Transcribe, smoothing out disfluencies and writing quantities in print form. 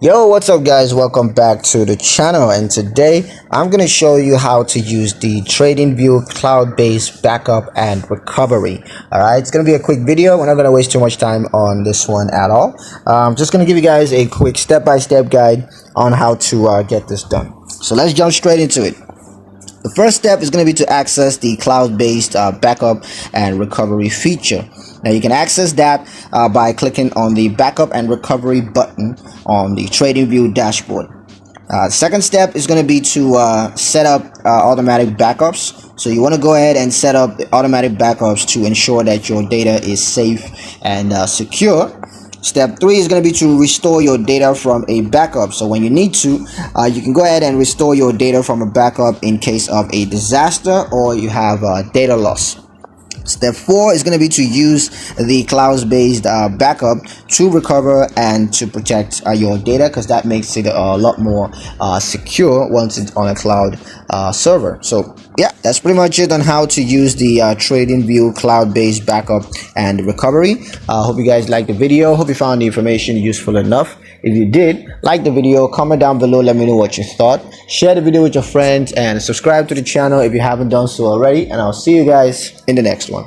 Yo, what's up guys? Welcome back to the channel, and today I'm going to show you how to use the Tradingview cloud-based backup and recovery. Alright, it's going to be a quick video. We're not going to waste too much time on this one at all. I'm just going to give you guys a quick step-by-step guide on how to get this done. So let's jump straight into it. The first step is going to be to access the cloud-based backup and recovery feature. Now you can access that by clicking on the backup and recovery button on the Tradingview dashboard. Second step is going to be to set up automatic backups. So you want to go ahead and set up the automatic backups to ensure that your data is safe and secure. Step 3 is going to be to restore your data from a backup. So when you need to, you can go ahead and restore your data from a backup in case of a disaster or you have data loss. Step 4 is going to be to use the cloud-based backup to recover and to protect your data, because that makes it a lot more secure once it's on a cloud server. So yeah, that's pretty much it on how to use the Tradingview cloud-based backup and recovery. Hope you guys liked the video. Hope you found the information useful enough. If you did, like the video, comment down below, let me know what you thought. Share the video with your friends and subscribe to the channel if you haven't done so already, and I'll see you guys in the next one.